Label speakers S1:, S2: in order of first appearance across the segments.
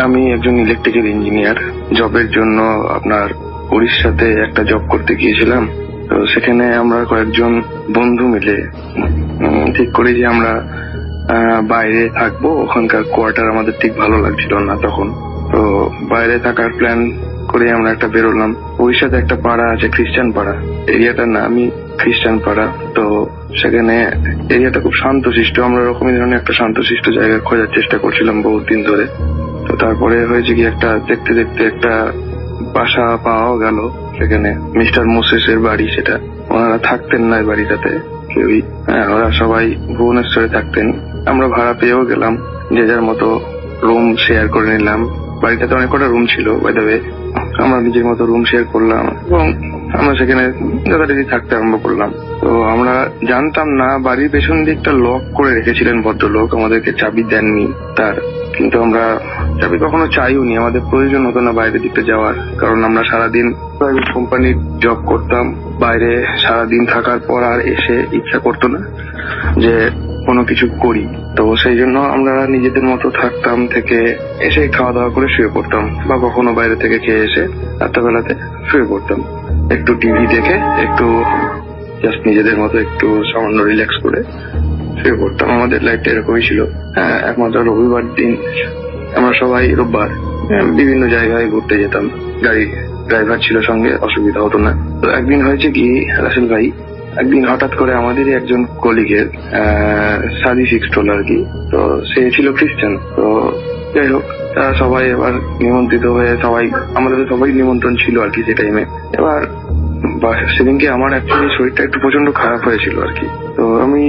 S1: আমি একজন electrical engineer, জবের জন্য আপনার উড়িষ্যাতে একটা জব করতে গিয়েছিলাম। তো সেখানে আমরা কয়েকজন বন্ধু মিলে ঠিক করি যে আমরা বাইরে থাকবো। ওখানকার কোয়ার্টার আমাদের ঠিক ভালো লাগছিল না তখন। তো বাইরে থাকার প্ল্যান করে আমরা একটা বেরোলাম। উড়িষ্যাতে একটা পাড়া আছে, খ্রিস্টান পাড়া, এরিয়াটার নামই খ্রিস্টান পাড়া। তো সেখানে এরিয়াটা খুব শান্তশিষ্ট। আমরা এরকমই ধরনের একটা শান্তশিষ্ট জায়গা খোঁজার চেষ্টা করছিলাম বহুত দিন ধরে। তো তারপরে হয়েছে কি, একটা দেখতে দেখতে একটা বাসা পাওয়া গেল সেখানে। মিস্টার মোসেসের বাড়ি সেটা। ওনারা থাকতেন না এই বাড়িটাতে কেউই। ওরা সবাই ভুবনেশ্বরে থাকতেন। আমরা ভাড়া পেয়েও গেলাম, যে যার মতো রুম শেয়ার করে নিলাম। বাড়িটাতে অনেক কটা রুম ছিল বাই দ্য ওয়ে। আমরা নিজের মতো রুম শেয়ার করলাম এবং আমরা সেখানে যথারীতি থাকতে আরম্ভ করলাম। তো আমরা জানতাম না বাড়ির পেছন দিকটা লক করে রেখেছিলেন ভদ্রলোক, আমাদেরকে চাবি দেননি তার। কিন্তু আমরা চাবি কখনো চাইও নি, আমাদের প্রয়োজন হতো না বাইরের দিকটা যাওয়ার। কারণ আমরা সারাদিন প্রাইভেট কোম্পানির জব করতাম, বাইরে সারাদিন থাকার পর আর এসে ইচ্ছা করতো না যে কোনো কিছু করি। তো সেই জন্য আমরা নিজেদের মতো থাকতাম, থেকে এসে খাওয়া দাওয়া করে শুয়ে পড়তাম, বা কখনো বাইরে থেকে খেয়ে এসে রাত্রেবেলাতে শুয়ে পড়তাম। একটু টিভি দেখে, একটু জাস্ট নিজেদের মতো একটু সামান্য রিল্যাক্স করে শুয়ে পড়তাম। আমাদের লাইফটা এরকমই ছিল। একমাত্র রবিবার দিন আমরা সবাই রোববার বিভিন্ন জায়গায় ঘুরতে যেতাম। গাড়ি ড্রাইভার ছিল সঙ্গে, অসুবিধা হতো না। তো একদিন হয়েছে কি রাসেল ভাই, একদিন হঠাৎ করে আমাদেরই একজন কলিগের শাদি ফিক্সড হলো আর কি। তো সে ছিল খ্রিস্টান। তো যাই হোক, তারা সবাই এবার নিমন্ত্রিত হয়ে সবাই, আমাদের সবাই নিমন্ত্রণ ছিল আর কি সে টাইমে। এবার সেদিনকে আমার অ্যাকচুয়ালি শরীরটা একটু প্রচন্ড খারাপ হয়েছিল আর কি। তো আমি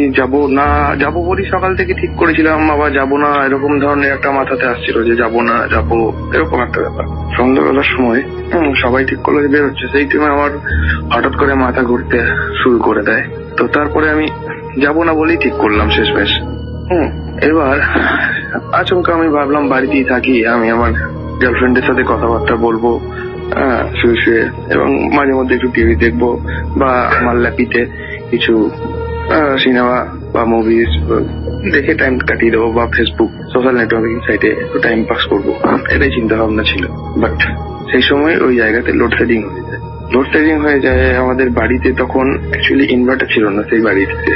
S1: যাবো বলি সকাল থেকে ঠিক করেছিলাম, আবার যাবো না এরকম ধরনের একটা মাথাতে আসছিল যে যাবো না যাবো, এরকম একটা ব্যাপার। সন্ধ্যাবেলার সময় সবাই ঠিক করলো যে বেরোচ্ছে, সেই টাইমে আমার হঠাৎ করে মাথা ঘুরতে শুরু করে দেয়। তো তারপরে আমি যাবো না বলেই ঠিক করলাম শেষমেশ। এবার আচমকা আমি ভাবলাম বাড়িতেই থাকি, আমি আমার গার্লফ্রেন্ডের সাথে কথাবার্তা বলবো শুয়ে শুয়ে, এবং মাঝে মধ্যে একটু টিভি দেখবো, বা আমার ল্যাপিতে কিছু সিনেমা বা মুভিজ দেখে টাইম কাটিয়ে দেবো, বা ফেসবুক সোশ্যাল নেটওয়ার্কিং সাইটে একটু টাইম পাস করবো, এটাই চিন্তা ভাবনা ছিল। বাট সেই সময় ওই জায়গাতে লোডশেডিং হয়ে যায়। লোডশেডিং হয়ে যায় আমাদের বাড়িতে। তখন অ্যাকচুয়ালি ইনভার্টার ছিল না সেই বাড়িতে।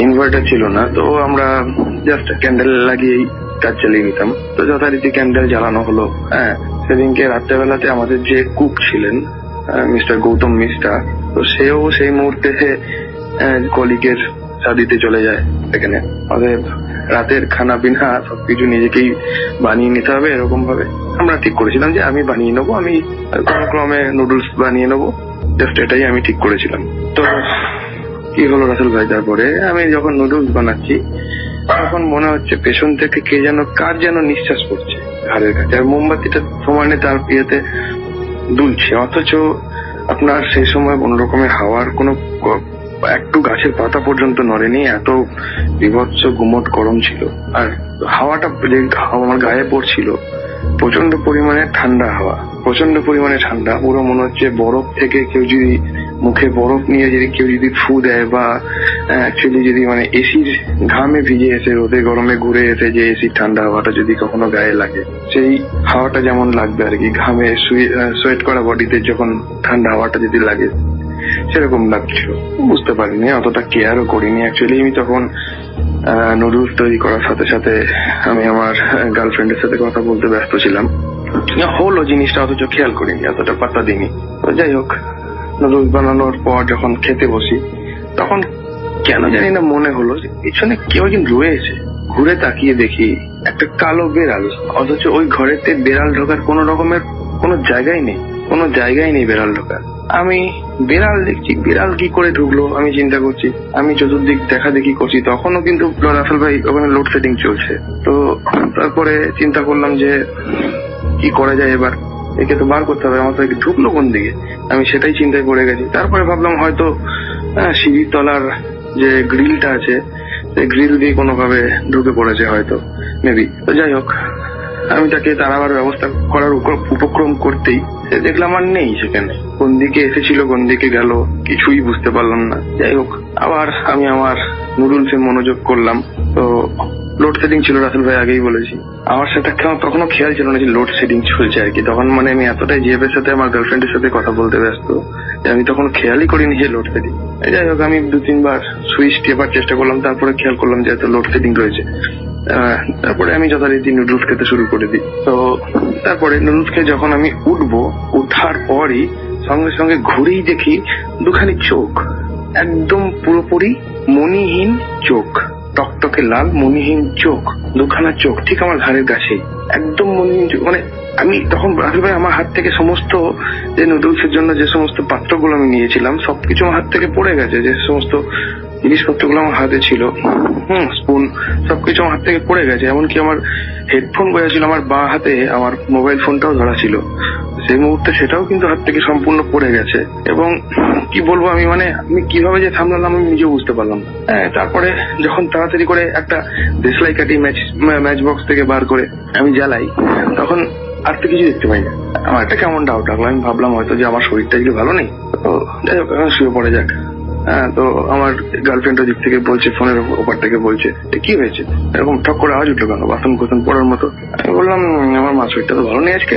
S1: ইনভার্টার ছিল না। তো আমরা জাস্ট ক্যান্ডেল লাগিয়েই কাজ চালিয়ে নিতাম। তো যথারীতি ক্যান্ডেল জ্বালানো হলো। সেদিনকে রাত্রেবেলাতে আমাদের যে কুক ছিলেন মিস্টার গৌতম মিশ্রা, তো সেও সেই মুহূর্তে কলিগের শাদিতে চলে যায়। সেখানে আমাদের রাতের খানা পিনা সবকিছু নিজেকেই বানিয়ে নিতে হবে। এরকম ভাবে আমরা ঠিক করেছিলাম যে আমি বানিয়ে নেবো, আমি কোনো ক্রমে নুডলস বানিয়ে নেবো, জাস্ট এটাই আমি ঠিক করেছিলাম। তো কি হলো রাসেল ভাই, তারপরে আমি যখন নুডলস বানাচ্ছি তখন মনে হচ্ছে পেছন থেকে কে যেন, কার যেন নিঃশ্বাস পড়ছে ঘাড়ের কাছে, আর মোমবাতিটা সমানে তার পিয়েতে দুলছে। অথচ আপনার সেই সময় কোন রকমের হাওয়ার কোনো একটু গাছের পাতা পর্যন্ত নড়েনি, এত বিভৎস গুমট গরম ছিল। আর হাওয়াটা যে আমার গায়ে পড়ছিল প্রচন্ড পরিমাণে ঠান্ডা হাওয়া, প্রচন্ড পরিমাণে ঠান্ডা। পুরো মনে হচ্ছে বরফ থেকে কেউ যদি মুখে বরফ নিয়ে যদি কেউ যদি ফু দেয়, বা অ্যাকচুয়ালি যদি মানে এসির ঘামে ভিজে এসে রোদে গরমে ঘুরে এসে যে এসির ঠান্ডা হাওয়াটা যদি কখনো গায়ে লাগে, সেই হাওয়াটা যেমন লাগবে আর কি, ঘামে সোয়েট করা বডিতে যখন ঠান্ডা হাওয়াটা যদি লাগে সেরকম লাগছিল। বুঝতে পারিনি, অতটা কেয়ারও করিনি। অ্যাকচুয়ালি আমি তখন নুডলস তৈরি করার সাথে সাথে আমি আমার গার্লফ্রেন্ডের সাথে কথা বলতে ব্যস্ত ছিলাম। হলো জিনিসটা, অথচ খেয়াল করিনি, অতটা পাত্তা দিইনি। তো যাই হোক, নুডলস বানানোর পর যখন খেতে বসি তখন কেন জানি না মনে হলো যে পিছনে কেউ একজন রয়েছে। ঘুরে তাকিয়ে দেখি একটা কালো বেড়াল, অথচ ওই ঘরেতে বেড়াল ঢোকার কোন রকমের কোনো জায়গাই নেই, কোনো জায়গাই নেই বেড়াল ঢোকার। আমি বেড়াল দেখছি, বেড়াল কি করে ঢুকলো আমি চিন্তা করছি। আমি চতুর্দিক দেখা দেখি করছি, তখনও কিন্তু রাসেল ভাই ওখানে লোডশেডিং চলছে। তো তারপরে চিন্তা করলাম যে কি করা যায়, এবার একে তো বার করতে হবে। আমার তো একে ঢুকলো কোন দিকে, আমি সেটাই চিন্তায় পড়ে গেছি। তারপরে ভাবলাম হয়তো সিঁড়ির তলার যে গ্রিলটা আছে সেই গ্রিল দিয়ে কোনোভাবে ঢুকে পড়েছে হয়তো, মেবি। তো যাই হোক, আমি তাকে তাড়াবার ব্যবস্থা করার উপক্রম করতেই দেখলাম আর নেই সেখানে। কোন দিকে এসেছিল কোন দিকে গেল কিছুই বুঝতে পারলাম না। যাই হোক, আবার আমি আমার নুডলসে মনোযোগ করলাম। তো লোডশেডিং ছিল রাসেল ভাই, আগেই বলেছি। আমার সেটা তখনও খেয়াল ছিল না যে লোডশেডিং চলছে আর কি। তখন মানে আমি এতটাই জিএফের সাথে আমার গার্লফ্রেন্ডের সাথে কথা বলতে ব্যস্ত যে আমি তখন খেয়ালই করিনি যে লোডশেডিং। যাই হোক, আমি 2-3 বার সুইচ টেপার চেষ্টা করলাম, তারপরে খেয়াল করলাম যে এত লোডশেডিং রয়েছে। তারপরে আমি যথারীতি নুডলস খেতে শুরু করে দিই। তো তারপরে নুডলস খেয়ে যখন আমি উঠবো, উঠার পরই সঙ্গে সঙ্গে ঘুরেই দেখি দুখানি চোখ, একদম পুরোপুরি মণিহীন চোখ, টকটকে লাল মণিহীন চোখ, দুখানা চোখ ঠিক আমার ঘাড়ের কাছেই, একদম মণিহীন চোখ। মানে আমি তখন রাহুল ভাই আমার হাত থেকে সমস্ত যে নুডলসের জন্য যে সমস্ত পাত্রগুলো আমি নিয়েছিলাম সবকিছু আমার হাত থেকে পড়ে গেছে। যে সমস্ত জিনিসপত্রগুলো আমার হাতে ছিল, স্পুন, সবকিছু আমার হাত থেকে পড়ে গেছে। এমনকি আমার হেডফোন বোঝা ছিল আমার বাঁ হাতে, আমার মোবাইল ফোনটাও ধরা ছিল। সেই মুহূর্তে সেটাও কিন্তু হাত থেকে সম্পূর্ণ পড়ে গেছে। এবং কি বলবো, আমি কিভাবে যে সামলালাম আমি নিজেও বুঝতে পারলাম। তারপরে যখন তাড়াতাড়ি করে একটা দেশলাই কাটি ম্যাচ বক্স থেকে বার করে আমি জ্বালাই, তখন আর তো কিছু দেখতে পাই না। আমার একটা কেমন ডাউট লাগলো, আমি ভাবলাম হয়তো যে আমার শরীরটা যদি ভালো নেই, তো যাই হোক এখন শুয়ে পড়ে যাক। তো আমার গার্লফ্রেন্ড দিক থেকে বলছে, ফোনের ওপর থেকে বলছে কি হয়েছে, এরকম ঠক করে আওয়াজ উঠলো কেন, বাথরুম কোথন পড়ার মতো। আমি বললাম আমার মা শরীরটা তো ভালো নেই আজকে,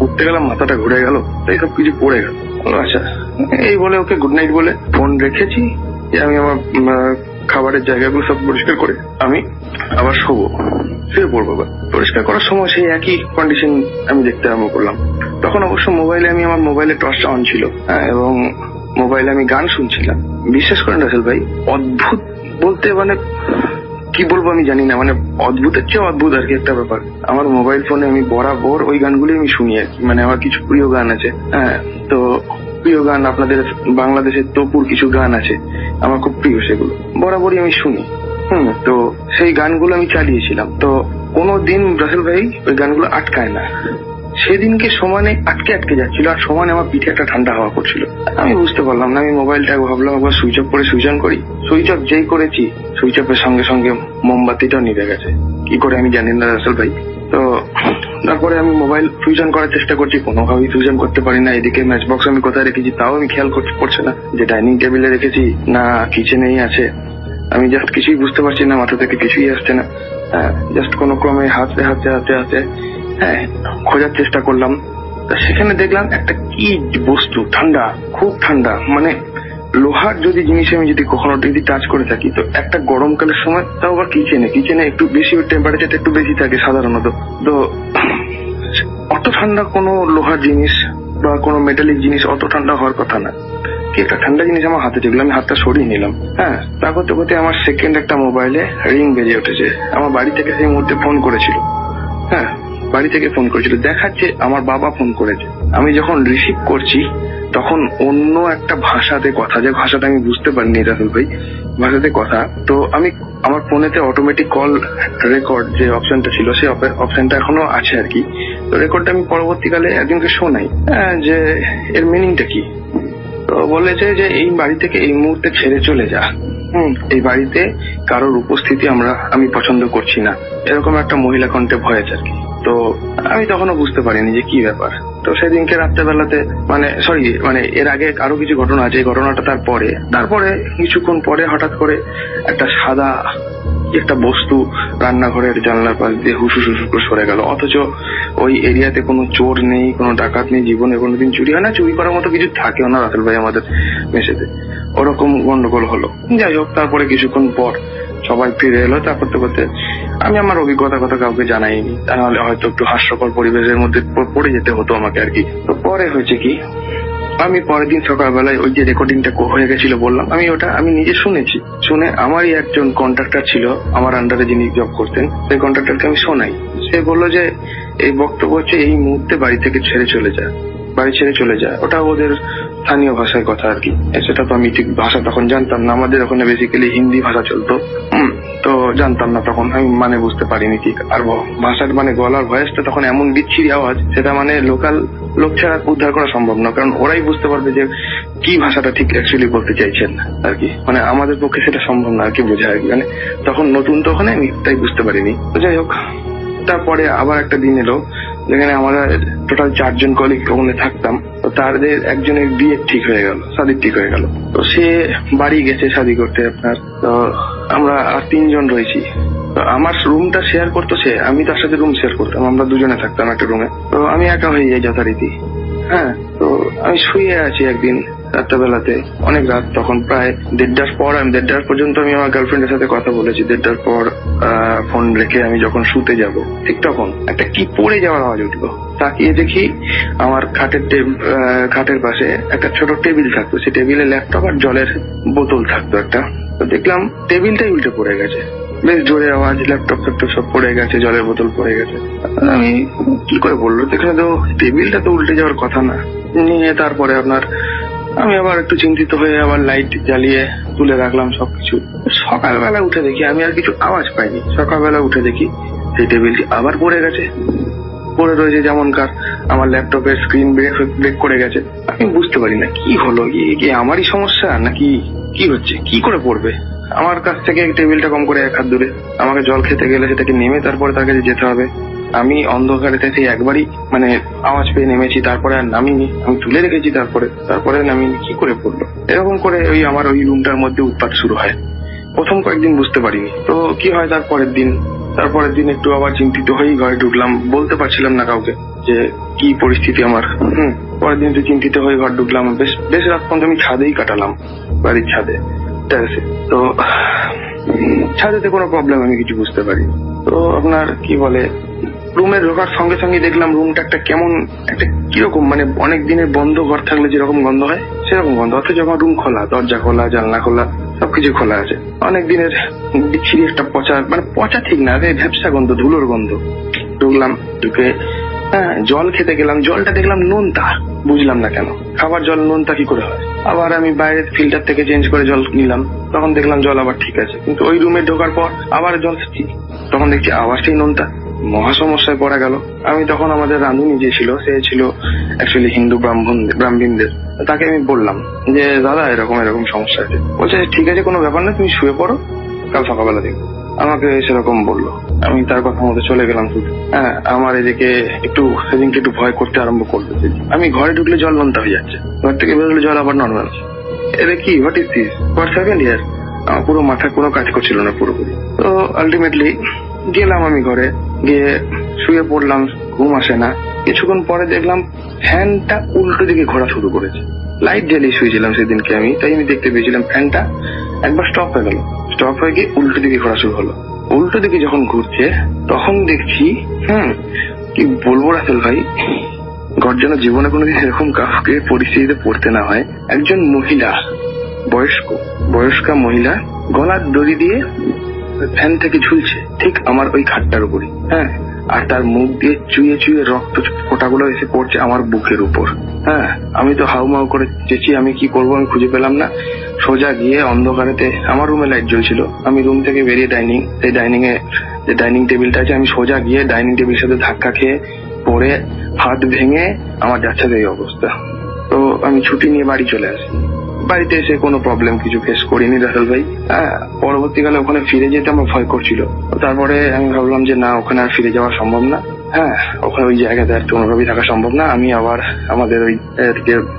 S1: উঠতে গেলাম মাথাটা ঘুরে গেল, তাই সব কিছু পড়ে গেল। আচ্ছা, এই বলে ওকে গুড নাইট বলে ফোন রেখেছি। আমি আমার খাবারের জায়গাগুলো সব পরিষ্কার করে আমি আবার শুয়ে পড়বো। পরিষ্কার করার সময় সেই একই কন্ডিশন আমি দেখতে আরম্ভ করলাম। তখন অবশ্য আমার মোবাইলে টর্চটা অন ছিল, এবং মোবাইলে আমি গান শুনছিলাম। বিশ্বাস করেন রাসেল ভাই, অদ্ভুত বলতে মানে কি বলবো আমি জানি না, মানে অদ্ভুতের চেয়ে অদ্ভুত আর কি একটা ব্যাপার। আমার মোবাইল ফোনে আমি বরাবর ওই গানগুলি আমি শুনি আর কি। মানে আমার কিছু প্রিয় গান আছে, তো প্রিয় গান আপনাদের বাংলাদেশের তপুর কিছু গান আছে আমার খুব প্রিয়, সেগুলো বরাবরই আমি শুনি। তো সেই গানগুলো আমি চালিয়েছিলাম। তো কোনোদিন রাসেল ভাই ওই গানগুলো আটকায় না, সেদিনকে সমানে আটকে যাচ্ছিল, আর সমানে আমার পিঠে একটা ঠান্ডা হাওয়া করছিল। আমি বুঝতে পারলাম না, আমি মোবাইলটা ভাবলাম একবার সুইচ অফ করে সুইচ অন করি। সুইচ অফ যেই করেছি, সুইচ অফের সঙ্গে সঙ্গে মোমবাতিটাও নিভে গেছে। কি করে আমি জানি না রাসেল ভাই। তো তারপরে আমি মোবাইল সুইচ অন করার চেষ্টা করছি, কোনোভাবেই সুইচ অন করতে পারি না। এদিকে ম্যাচ বক্স আমি কোথায় রেখেছি তাও আমি খেয়াল করছে না, যে ডাইনিং টেবিলে রেখেছি না কিচেনেই আছে, আমি জাস্ট কিছুই বুঝতে পারছি না, মাথা থেকে কিছুই আসছে না। জাস্ট কোনো ক্রমে হাতে খোঁজার চেষ্টা করলাম। সেখানে দেখলাম একটা কি বস্তু, ঠান্ডা, খুব ঠান্ডা, মানে লোহার যদি জিনিস আমি যদি কখনো যদি টাচ করে থাকি, তো একটা গরমকালের সময়, তাও আবার কিচেনে একটু বেশি টেম্পারেচারটা একটু বেশি থাকে সাধারণত। তো অত ঠান্ডা কোনো লোহার জিনিস বা কোনো মেটালিক জিনিস অত ঠান্ডা হওয়ার কথা না। একটা ঠান্ডা জিনিস আমার হাতে দেখলাম, আমি হাতটা সরিয়ে নিলাম। তা করতে করতে আমার সেকেন্ড একটা মোবাইলে রিং বেজে উঠেছে। আমার বাড়ি থেকে সেই মুহূর্তে ফোন করেছিল। বাড়ি থেকে ফোন করেছিল, দেখাচ্ছে আমার বাবা ফোন করেছে। আমি যখন রিসিভ করছি তখন অন্য একটা ভাষাতে কথা, যে ভাষাটা আমি বুঝতে পারিনি রাহুল ভাই, ভাষাতে কথা। তো আমি আমার ফোনেতে অটোমেটিক কল রেকর্ড যে অপশনটা ছিল, সেই অপশনটা এখনো আছে আর কি। তো রেকর্ডটা আমি পরবর্তীকালে একজনকে শোনাই, যে এর মিনিংটা কি। তো বলেছে যে এই বাড়ি থেকে এই মুহূর্তে ছেড়ে চলে যা, এই বাড়িতে কারোর উপস্থিতি আমি পছন্দ করছি না, এরকম একটা মহিলা কণ্ঠে ভয়েস আর কি। তো আমি তখনও বুঝতে পারিনি যে কি ব্যাপার। তো সেদিনকে রাত্রেবেলাতে মানে এর আগে আরো কিছু ঘটনা আছে, এই ঘটনাটা তারপরে কিছুক্ষণ পরে হঠাৎ করে একটা সাদা একটা বস্তু রান্নাঘরের জানলার পাশ দিয়ে হুসুস করে সরে গেল। অথচ ওই এরিয়াতে কোনো চোর নেই, কোনো ডাকাত নেই, জীবনে কোনোদিন চুরি হয় না, চুরি করার মতো কিছু থাকেও না রাসেল ভাই আমাদের মেসেতে। ওরকম গন্ডগোল হলো। যাই হোক, তারপরে কিছুক্ষণ পর সবাই ফিরে এলো। তা করতে করতে আমি আমার অভিজ্ঞতার কথা কাউকে জানাইনি, তাহলে হয়তো একটু হাস্যকর পরিবেশের মধ্যে পড়ে যেতে হতো আমাকে আর কি। তো পরে হয়েছে কি, আমি পরের দিন সকালবেলায় ওই যে রেকর্ডিংটা হয়ে গেছিল বললাম, আমি নিজে শুনেছি। শুনে আমারই একজন কন্ট্রাক্টর ছিল আমার আন্ডারে, যিনি জব করতেন, সেই কন্ট্রাক্টরকে আমি শোনাই। সে বললো যে এই বক্তব্য হচ্ছে এই মুহূর্তে বাড়ি থেকে ছেড়ে চলে যায়। ওটা ওদের স্থানীয় ভাষার কথা আর কি। সেটা তো আমি ঠিক ভাষা তখন জানতাম না, আমাদের ওখানে বেসিক্যালি হিন্দি ভাষা চলতো। তো জানতাম না তখন, আমি মানে বুঝতে পারিনি ঠিক। আর ভাষার মানে গলার ভয়েসটা তখন এমন বিচ্ছিরি আওয়াজ, সেটা মানে লোকাল লোক ছাড়া উদ্ধার করা সম্ভব না, কারণ ওরাই বুঝতে পারবে যে কি ভাষাটা ঠিক অ্যাকচুয়ালি বলতে চাইছেন আর কি। মানে আমাদের পক্ষে সেটা সম্ভব না আর কি বোঝা আর কি। মানে তখন নতুন তো ওখানে, আমি তাই বুঝতে পারিনি। তো যাই হোক, তারপরে আবার একটা দিন এলো যেখানে আমরা টোটাল 4 জন কলিগ ওখানে থাকতাম। তো তাদের একজনের বিয়ে ঠিক হয়ে গেল, শাদী ঠিক হয়ে গেল। তো সে বাড়ি গেছে শাদী করতে আপনার। তো আমরা আর 3 জন রয়েছি। তো আমার রুমটা শেয়ার করতো সে, আমি তার সাথে রুম শেয়ার করতাম, আমরা দুজনে থাকতাম একটা রুমে। তো আমি একা হয়ে যাই যথারীতি। হ্যাঁ, তো আমি শুয়ে আছি একদিন রাত্রেবেলাতে, অনেক রাত তখন, প্রায় 1:30টার পর। আমি 1:30 পর্যন্ত আমি আমার গার্লফ্রেন্ডের সাথে কথা বলেছি। 1:30টার পর ফোন রেখে আমি যখন শুতে যাব, ঠিক তখন একটা কি পড়ে যাওয়ার আওয়াজ উঠলো। তাকিয়ে দেখি আমার খাটের পাশে একটা ছোট টেবিল থাকতো, সেই টেবিলে ল্যাপটপ আর জলের বোতল থাকতো একটা। তো দেখলাম টেবিলটাই উল্টে পড়ে গেছে, বেশ জোরে আওয়াজ, ল্যাপটপ সব পড়ে গেছে, জলের বোতল পড়ে গেছে। আমি কি করে বললো, দেখলে তো টেবিলটা তো উল্টে যাওয়ার কথা না। নিয়ে তারপরে আমি আবার একটু চিন্তিত হয়ে আবার লাইট জ্বালিয়ে তুলে রাখলাম সবকিছু। সকালবেলা উঠে দেখি আমি আর কিছু আওয়াজ পাইনি। সকালবেলা উঠে দেখি সেই টেবিলটি আবার পড়ে গেছে, পড়ে রয়েছে যেমনকার। আমার ল্যাপটপের স্ক্রিন ব্রেক করে গেছে। আমি বুঝতে পারি না কি হলো, কি আমারই সমস্যা নাকি কি হচ্ছে, কি করে পড়বে। আমার কাছ থেকে টেবিলটা কম করে 1 হাত দূরে। আমাকে জল খেতে গেলে সেটাকে নেমে তারপরে তার কাছে যেতে হবে। আমি অন্ধকারে থেকে একবারই আওয়াজ পেয়ে নেমেছি, তারপরে আর নামিনি। আমি তুলে রেখেছি, তারপরে নামিনি। কি করে পড়লো এরকম করে? আমার ওই রুমটার মধ্যে উৎপাত শুরু হয়। প্রথম কয়েকদিন বুঝতে পারিনি। তো কি হয়, তারপরের দিন একটু আবার চিন্তিত হয়েই ঘরে ঢুকলাম। বলতে পারছিলাম না কাউকে যে কি পরিস্থিতি আমার। পরের দিন একটু চিন্তিত হয়ে ঘর ঢুকলাম। বেশ রাত পর্যন্ত আমি ছাদেই কাটালাম, বাড়ির ছাদে, টেরেসে। তো ছাদেতে কোনো প্রবলেম আমি কিছু বুঝতে পারি। তো আপনার কি বলে, রুমে ঢোকার সঙ্গে সঙ্গে দেখলাম রুমটা একটা কেমন, একটা কিরকম, অনেক দিনের বন্ধ ঘর থাকলে যেরকম গন্ধ হয় সেরকম গন্ধ। অথচ আমার রুম খোলা, দরজা খোলা, জানলা খোলা, সবকিছু খোলা আছে। অনেক দিনের বিচ্ছিরি একটা পচা ঠিক না, ভ্যাপসা গন্ধ, ধুলোর গন্ধ। ঢুকলাম, ঢুকে জল খেতে গেলাম। জলটা দেখলাম নোনতা, বুঝলাম না কেন খাবার জল নোনতা কি করে হয়। আবার আমি বাইরের ফিল্টার থেকে চেঞ্জ করে জল নিলাম, তখন দেখলাম জল আবার ঠিক আছে। কিন্তু ওই রুমে ঢোকার পর আবার জল খাচ্ছি, তখন দেখছি আবার সেই নোনতা। মহা সমস্যায় পড়া গেল। আমি তখন আমাদের রাঁধুনি যে ছিল, সে ছিল অ্যাকচুয়ালি হিন্দু ব্রাহ্মণদের। তাকে আমি বললাম যে দাদা এরকম সমস্যা আছে। বলছে ঠিক আছে, কোনো ব্যাপার না, তুমি শুয়ে পড়ো, কাল সকালবেলা দেখো। আমাকে সেরকম বললো। আমি তার কথা মতো চলে গেলাম শুধু। আমার এদিকে সেদিনকে একটু ভয় করতে আরম্ভ করলো। আমি ঘরে ঢুকলে জল নোনতা হয়ে যাচ্ছে, ঘর থেকে বেরোলে জল আবার নর্মাল। এটা কি, what is this, what's happened here? আমার পুরো মাথা কোনো কাজ করছিল না পুরোপুরি। তো আলটিমেটলি গেলাম আমি ঘরে, গিয়ে শুয়ে পড়লাম, ঘুম আসে না। কিছুক্ষণ পরে দেখলাম ফ্যানটা উল্টো দিকে ঘোরা শুরু করেছে। লাইট জ্বালিয়ে শুয়েছিলাম সেদিনকে আমি, তাই আমি দেখতে পেয়েছিলাম ফ্যানটা একবার স্টপ হয়ে গেল, স্টপ হয়ে গিয়ে উল্টো দিকে ঘোরা শুরু হলো। উল্টো দিকে যখন ঘুরছে তখন দেখছি, কি বলবো রাসেল ভাই, যেন জীবনে কোনোদিন এরকম কাউকে পরিস্থিতিতে পড়তে না হয়। একজন মহিলা, বয়স্কা মহিলা, গলার দড়ি দিয়ে ফ্যান থেকে ঝুলছে ঠিক আমার ওই খাটটার উপরে। আর তার মুখ দিয়ে চুয়ে চুয়ে রক্ত ফোঁটাগুলো এসে পড়ছে আমার বুকের উপর। আমি তো হাউমাউ করে চেঁচি, আমি কি করবো আমি খুঁজে পেলাম না। সোজা গিয়ে অন্ধকারেতে, আমার রুমে লাইট জ্বলছিল, আমি রুম থেকে বেরিয়ে সেই ডাইনিং টেবিলটা আছে, আমি সোজা গিয়ে ডাইনিং টেবিলের সাথে ধাক্কা খেয়ে পড়ে হাত ভেঙে আমার যাচ্ছে এই অবস্থা। তো আমি ছুটি নিয়ে বাড়ি চলে আসি। বাড়িতে এসে কোনো প্রবলেম কিছু ফেস করিনি রাসেল ভাই। পরবর্তীকালে ওখানে ফিরে যেতে আমার ভয় করছিল। তারপরে আমি ভাবলাম যে না, ওখানে আর ফিরে যাওয়া সম্ভব না। ওখানে ওই জায়গাতে আর কোনোভাবেই থাকা সম্ভব না। আমি আবার আমাদের ওই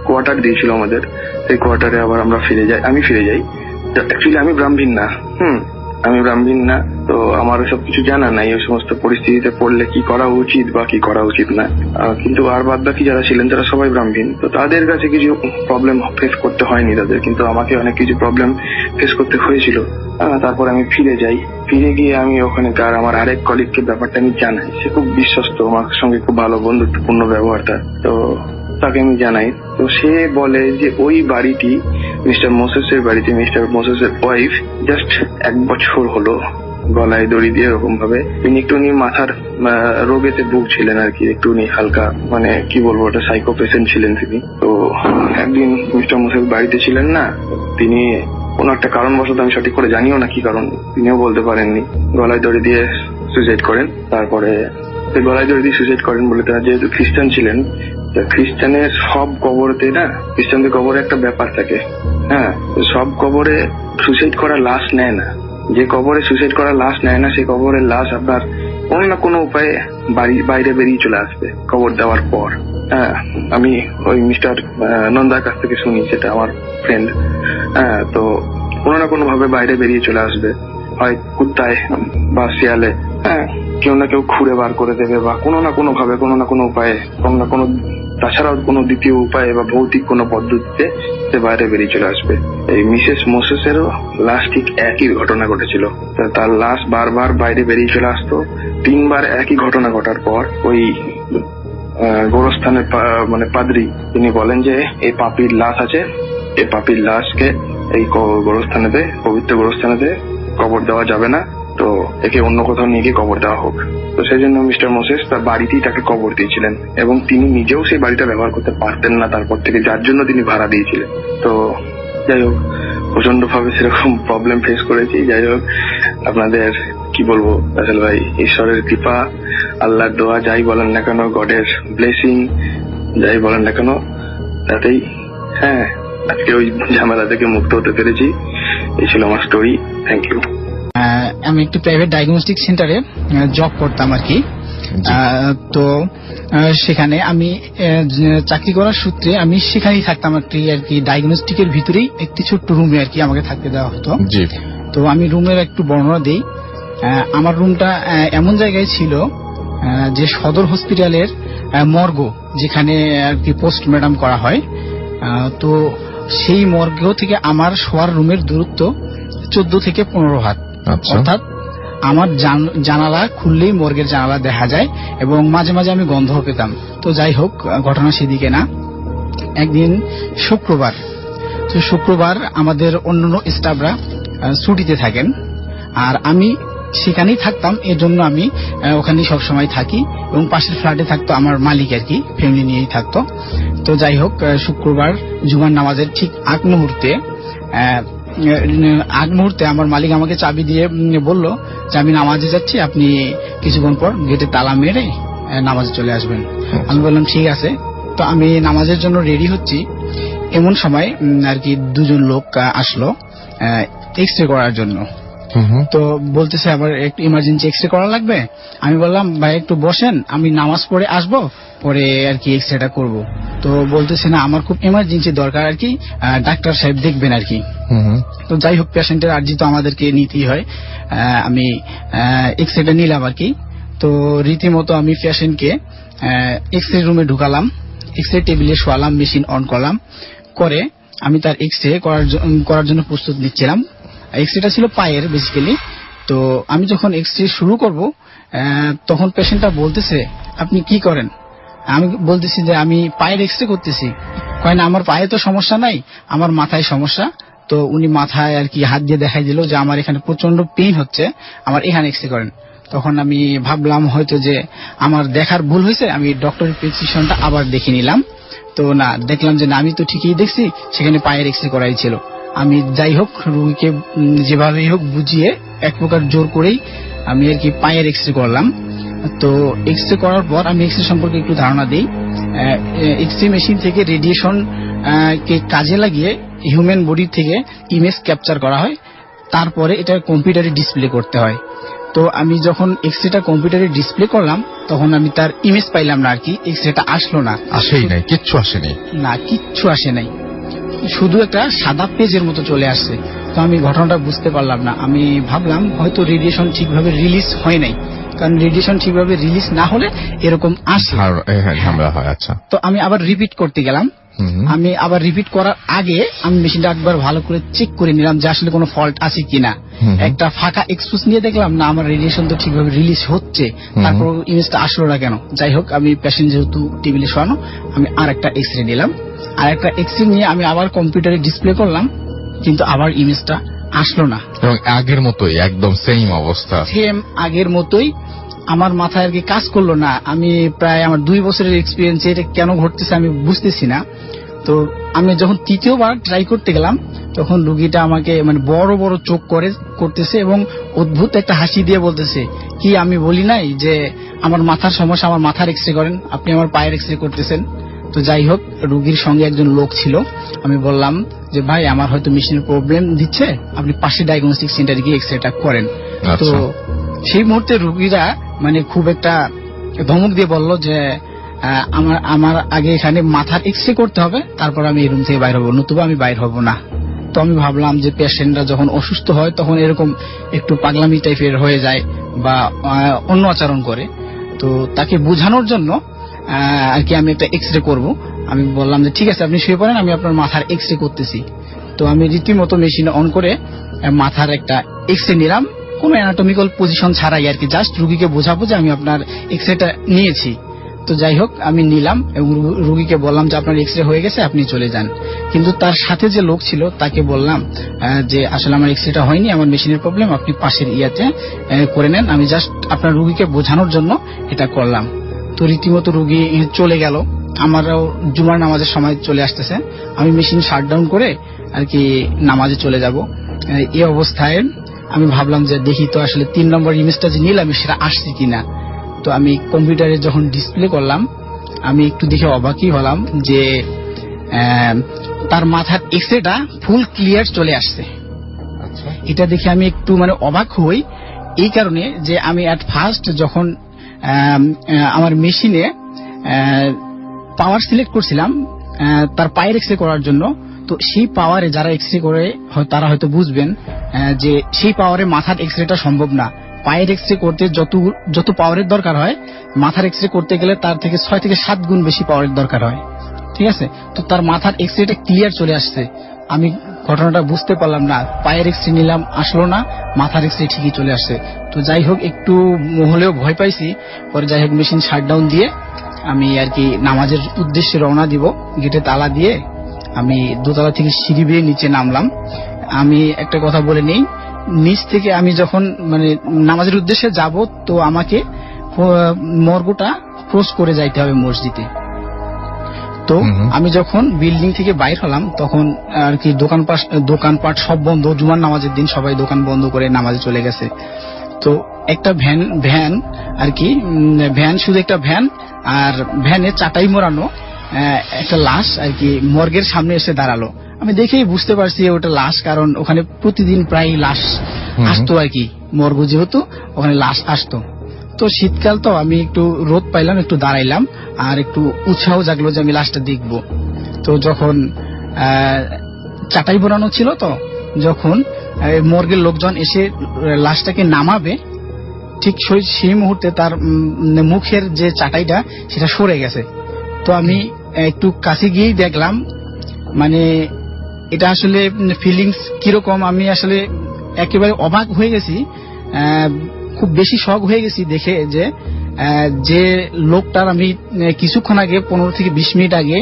S1: কোয়ার্টার দিয়েছিল আমাদের, সেই কোয়ার্টারে আবার আমি ফিরে যাই। অ্যাকচুয়ালি আমি ব্রাহ্মণ না, তো আমার সব কিছু জানা নাই ওই সমস্ত পরিস্থিতিতে পড়লে কি করা উচিত বা কি করা উচিত না। কিন্তু আর বাদ বাকি যারা ছিলেন তারা সবাই ব্রাহ্মণ, তো তাদের কাছে কিছু প্রবলেম ফেস করতে হয়নি তাদের, কিন্তু আমাকে অনেক কিছু প্রবলেম ফেস করতে হয়েছিল। তারপর আমি ফিরে গিয়ে আমি ওখানকার আমার আরেক কলিগকে ব্যাপারটা আমি জানাই। সে খুব বিশ্বস্ত, আমার সঙ্গে খুব ভালো বন্ধুত্বপূর্ণ ব্যবহারটা। তো তাকে আমি জানাই। তো সে বলে যে ওই বাড়িটি মিস্টার মোসেসের বাড়িতে মিস্টার মোসেসের ওয়াইফ জাস্ট 1 বছর হলো গলায় দড়ি দিয়ে এরকম ভাবে, তিনি একটুখানি মাথার রোগেতে ভুগছিলেন আর কি, একটুখানি হালকা, কি বলবো, ওটা সাইকো পেশেন্ট ছিলেন তিনি। তো একদিন মিস্টার মোসেস বাড়িতে ছিলেন না, তিনি কোনো একটা কারণবশত, আমি সঠিক করে জানিও না কি কারণ, তিনিও বলতে পারেননি, গলায় দড়ি দিয়ে সুইসাইড করেন। তারপরে গলায় দড়ি দিয়ে সুইসাইড করেন বলে, তারা যেহেতু খ্রিস্টান ছিলেন, খ্রিস্টানের সব কবরতে খ্রিস্টানদের কবরে একটা ব্যাপার থাকে। সব কবরে সুইসাইড করা লাশ নেয় না। যে কবরে সুইসাইড করা লাশ নেয় না, সেই কবরের লাশ আপনার কোনো না কোনো উপায়ে বাইরে বেরিয়ে চলে আসবে কবর দেওয়ার পর। আমি ওই মিস্টার নন্দার কাছ থেকে শুনি, সেটা আমার ফ্রেন্ড। তো কোনো না কোনো ভাবে বাইরে বেরিয়ে চলে আসবে। হয় কুত্তায় বা শিয়ালে, হ্যাঁ, কেউ না কেউ খুঁড়ে বার করে দেবে, বা কোনো না কোনো ভাবে, কোনো না কোনো উপায়ে, কোনো না কোনো, তাছাড়াও কোনো দ্বিতীয় উপায়ে বা ভৌতিক কোনো পদ্ধতিতে সে বাইরে বেরিয়ে চলে আসবে। এই মিসেস মোসেসেরও লাস্ট ঠিক একই ঘটনা ঘটেছিল। তার লাশ বারবার বাইরে বেরিয়ে চলে আসতো। 3 বার একই ঘটনা ঘটার পর ওই গোরস্থানের মানে পাদ্রী তিনি বলেন যে এই পাপীর লাশ আছে, এই পাপীর লাশকে এই গোরস্থানেতে, পবিত্র গোরস্থানেতে কবর দেওয়া যাবে না, তো একে অন্য কোথাও নিয়ে গিয়ে কবর দেওয়া হোক। তো সেই জন্য মিস্টার মোসেস তার বাড়িতেই তাকে কবর দিয়েছিলেন, এবং তিনি নিজেও সেই বাড়িটা ব্যবহার করতে পারতেন না তারপর থেকে, যার জন্য তিনি ভাড়া দিয়েছিলেন। তো যাই হোক, প্রচন্ড ভাবে সেরকম প্রবলেম ফেস করেছি। যাই হোক, আপনাদের কি বলবো রাসেল ভাই, ঈশ্বরের কৃপা, আল্লাহর দোয়া, যাই বলেন না কেন, গডের ব্লেসিং, যাই বলেন না কেন, তাতেই হ্যাঁ আজকে ওই ঝামেলা থেকে মুক্ত হতে পেরেছি। এই ছিল আমার স্টোরি। Thank you.
S2: আমি একটি প্রাইভেট ডায়াগনস্টিক সেন্টারে জব করতাম আর কি। তো সেখানে আমি চাকরি করার সূত্রে আমি সেখানেই থাকতাম একটি আর কি ডায়াগনস্টিকের ভিতরেই একটি ছোট্ট রুমে আর কি আমাকে থাকতে দেওয়া হতো। তো আমি রুমের একটু বর্ণনা দেই। আমার রুমটা এমন জায়গায় ছিল যে সদর হসপিটালের মর্গ, যেখানে আর কি পোস্টমর্টম করা হয়, তো সেই মর্গ থেকে আমার শোয়ার রুমের দূরত্ব 14 থেকে 15 হাত। অর্থাৎ আমার জানালা খুললেই মর্গের জানালা দেখা যায়, এবং মাঝে মাঝে আমি গন্ধ পেতাম। তো যাই হোক, ঘটনা সেদিকে না। একদিন শুক্রবার, তো শুক্রবার আমাদের অন্যান্য স্টাফরা ছুটিতে থাকেন, আর আমি সেখানেই থাকতাম, এর জন্য আমি ওখানেই সবসময় থাকি, এবং পাশের ফ্ল্যাটে থাকতো আমার মালিক আর কি, ফ্যামিলি নিয়েই থাকতো। তো যাই হোক, শুক্রবার জুমার নামাজের ঠিক আগ মুহূর্তে আমার মালিক আমাকে চাবি দিয়ে বলল যে আমি নামাজে যাচ্ছি, আপনি কিছুক্ষণ পর গেটে তালা মেরে নামাজে চলে আসবেন। আমি বললাম ঠিক আছে। তো আমি নামাজের জন্য রেডি হচ্ছি, এমন সময় আর কি 2জন লোক আসলো এক্স রে করার জন্য। তো বলতেছে আবার একটু ইমার্জেন্সি এক্স রে করা লাগবে। আমি বললাম ভাই একটু বসেন, আমি নামাজ পড়ে আসবো, পরে আর কি এক্স রেটা করবো। তো বলতেছে না, আমার খুব ইমার্জেন্সি দরকার আর কি, ডাক্তার সাহেব দেখবেন আর কি। তো যাই হোক, পেশেন্টের আর্জি তো আমাদেরকে নিতেই হয়। আমি এক্স রেটা নিলাম আর কি। তো রীতিমতো আমি পেশেন্টকে এক্স রে রুমে ঢুকালাম, এক্স রে টেবিলে শোয়ালাম, মেশিন অন করলাম, করে আমি তার এক্স রে করার জন্য প্রস্তুত নিচ্ছিলাম। এক্স রেটা ছিল পায়ের বেসিক্যালি। তো আমি যখন এক্স রে শুরু করব, তখন পেশেন্টটা বলতেছে আপনি কি করেন? আমি বলতেছি যে আমি পায়ের এক্স রে করতেছি। কয় না, আমার পায়ে তো সমস্যা নাই, আমার মাথায় সমস্যা। তো উনি মাথায় আর কি হাত দিয়ে দেখাই দিল যে আমার এখানে প্রচন্ড পেইন হচ্ছে, আমার এখানে এক্স রে করেন। তখন আমি ভাবলাম হয়তো যে আমার দেখার ভুল হয়েছে, আমি ডক্টরের প্রেসক্রিপশনটা আবার দেখে নিলাম। তো না, দেখলাম যে না, আমি তো ঠিকই দেখছি, সেখানে পায়ের এক্স রে করাই ছিল। আমি যাই হোক রোগীকে যেভাবেই হোক বুঝিয়ে এক প্রকার জোর করেই আমি আর কি পায়ের এক্স রে করলাম। তো এক্স রে করার পর আমি এক্স রে সম্পর্কে একটু ধারণা দিই। এক্স রে মেশিন থেকে রেডিয়েশন কে কাজে লাগিয়ে হিউম্যান বডি থেকে ইমেজ ক্যাপচার করা হয়, তারপরে এটা কম্পিউটারে ডিসপ্লে করতে হয়। তো আমি যখন এক্স রেটা কম্পিউটারে ডিসপ্লে করলাম, তখন আমি তার ইমেজ পাইলাম না আর কি, এক্স রেটা আসলো না,
S3: আসেই নাই, কিচ্ছু আসেনি,
S2: না কিচ্ছু আসে নাই, শুধু একটা সাদা পেজের মতো চলে আসছে। তো আমি ঘটনাটা বুঝতে পারলাম না। আমি ভাবলাম হয়তো রেডিয়েশন ঠিকভাবে রিলিজ হয় নাই, কারণ রেডিয়েশন ঠিকভাবে রিলিজ না হলে এরকম আসে,
S3: ঝামেলা হয়। আচ্ছা,
S2: তো আমি আবার রিপিট করতে গেলাম। আমি আবার রিপিট করার আগে আমি মেশিনটা একবার ভালো করে চেক করে নিলাম যে আসলে কোনো ফল্ট আছে কিনা। একটা ফাঁকা এক্সপোজ নিয়ে দেখলাম না, আমার রেডিয়েশন তো ঠিকভাবে রিলিজ হচ্ছে, তারপর ইমেজটা আসলো না কেন। যাই হোক, আমি পেশেন্ট যেহেতু টেবিলে শোয়ানো, আমি আর একটা এক্স রে নিলাম, আর একটা এক্স রে নিয়ে আমি আবার কম্পিউটারে ডিসপ্লে করলাম, কিন্তু আবার ইমেজটা আসলো না।
S3: এবং আগের মতোই একদম সেম অবস্থা,
S2: সেম আগের মতোই। আমার মাথায় আর কি কাজ করলো না। আমি প্রায় আমার 2 বছরের এক্সপিরিয়েন্স, এটা কেন ঘটতেছে আমি বুঝতেছি না। তো আমি যখন তৃতীয়বার ট্রাই করতে গেলাম, তখন রুগীটা আমাকে মানে বড় বড় চোখ করতেছে এবং অদ্ভুত একটা হাসি দিয়ে বলতেছে কি, আমি বলি নাই যে আমার মাথার সমস্যা, আমার মাথার এক্স রে করেন, আপনি আমার পায়ের এক্স রে করতেছেন। তো যাই হোক, রুগীর সঙ্গে একজন লোক ছিল। আমি বললাম যে ভাই, আমার হয়তো মেশিনের প্রবলেম দিচ্ছে, আপনি পাশে ডায়াগনস্টিক সেন্টারে গিয়ে এক্স রেটা করেন। তো সেই মুহূর্তে রুগীরা মানে খুব একটা ধমক দিয়ে বলল যে আমার আগে এখানে মাথার এক্স রে করতে হবে, তারপর আমি এই রুম থেকে বাইর হবো, নতুবা আমি বাইর হব না। তো আমি ভাবলাম যে পেশেন্টরা যখন অসুস্থ হয় তখন এরকম একটু পাগলামি টাইপের হয়ে যায় বা অন্য আচরণ করে, তো তাকে বোঝানোর জন্য আর কি আমি একটা এক্সরে করব। আমি বললাম যে ঠিক আছে আপনি শুয়ে পড়েন, আমি আপনার মাথার এক্সরে করতেছি। তো আমি রীতিমতো মেশিন অন করে মাথার একটা এক্সরে নিলাম, কোনো অ্যানাটমিক্যাল পজিশন ছাড়াই আর কি, জাস্ট রুগীকে বোঝাবো যে আমি আপনার এক্সরেটা নিয়েছি। তো যাই হোক আমি নিলাম এবং রুগীকে বললাম যে আপনার এক্সরে হয়ে গেছে, আপনি চলে যান। কিন্তু তার সাথে যে লোক ছিল তাকে বললাম যে আসলে আমার এক্সরেটা হয়নি, আমার মেশিনের প্রবলেম, আপনি পাশের ইয়াতে করে নেন, আমি জাস্ট আপনার রুগীকে বোঝানোর জন্য এটা করলাম। তো রীতিমতো রুগী চলে গেল, আমারও জুমার নামাজের সময় চলে আসতেছে, আমি মেশিন শাটডাউন করে আর কি নামাজে চলে যাব। এই অবস্থায় আমি ভাবলাম যে দেখি তো আসলে 3 নম্বর ইমেজটা যে নিলাম সেটা আসছে কিনা। তো আমি কম্পিউটারে যখন ডিসপ্লে করলাম আমি একটু দেখে অবাকই হলাম যে তার মাথার এক্সরেটা ফুল ক্লিয়ার চলে আসছে।
S3: আচ্ছা,
S2: এটা দেখে আমি একটু মানে অবাক হই এই কারণে যে আমি অ্যাট ফার্স্ট যখন আমার মেশিনে পাওয়ার সিলেক্ট করছিলাম তার পায়ের এক্সরে করার জন্য, তো সেই পাওয়ারে যারা এক্সরে করে তারা হয়তো বুঝবেন যে সেই পাওয়ারে মাথার এক্সরেটা সম্ভব না। পায়ের এক্সরে করতে যত পাওয়ারের দরকার হয়, মাথার এক্সরে করতে গেলে তার থেকে 6 থেকে 7 গুণ বেশি পাওয়ারের দরকার হয়। ঠিক আছে, তো তার মাথার এক্সরেটা ক্লিয়ার চলে আসছে। আমি ঘটনাটা বুঝতে পারলাম না, পায়ের এক্সরে নিলাম আসলো না, মাথার এক্সরে ঠিকই চলে আসছে। তো যাই হোক একটু হলেও ভয় পাইছি, পরে যাই হোক মেশিন শাটডাউন দিয়ে আমি আর কি নামাজের উদ্দেশ্যে রওনা দিব। গেটে তালা দিয়ে আমি দোতলা থেকে সিঁড়ি বেয়ে নিচে নামলাম। আমি একটা কথা বলে নেই, নিচ থেকে আমি যখন মানে নামাজের উদ্দেশ্যে যাব তো আমাকে মর্গটা ক্রস করে যাইতে হবে মসজিদে। তো আমি যখন বিল্ডিং থেকে বাইর হলাম তখন আর কি দোকানপাট সব বন্ধ, জুমার নামাজের দিন সবাই দোকান বন্ধ করে নামাজে চলে গেছে। তো একটা ভ্যান আর কি ভ্যান, শুধু একটা ভ্যান, আর ভ্যানে চাটাই মোড়ানো একটা লাশ আর কি মর্গের সামনে এসে দাঁড়ালো। আমি দেখেই বুঝতে পারছি ওটা লাশ, কারণ ওখানে প্রতিদিন প্রায় লাশ আসতো আর কি, মর্গ যেহেতু ওখানে লাশ আসতো। তো শীতকাল তো আমি একটু রোদ পাইলাম, একটু দাঁড়াইলাম আর একটু উৎসাহ জাগলো যে আমি লাশটা দেখব। তো যখন চাটাই বোনানো ছিল, তো যখন মর্গের লোকজন এসে লাশটাকে নামাবে ঠিক সেই মুহূর্তে তার মুখের যে চাটাইটা সেটা সরে গেছে। তো আমি একটু কাছে গিয়েই দেখলাম, মানে এটা আসলে ফিলিংস কিরকম, আমি আসলে একেবারে অবাক হয়ে গেছি, খুব বেশি শক হয়ে গেছি দেখে যে লোকটার আমি কিছুক্ষণ আগে 15 থেকে 20 মিনিট আগে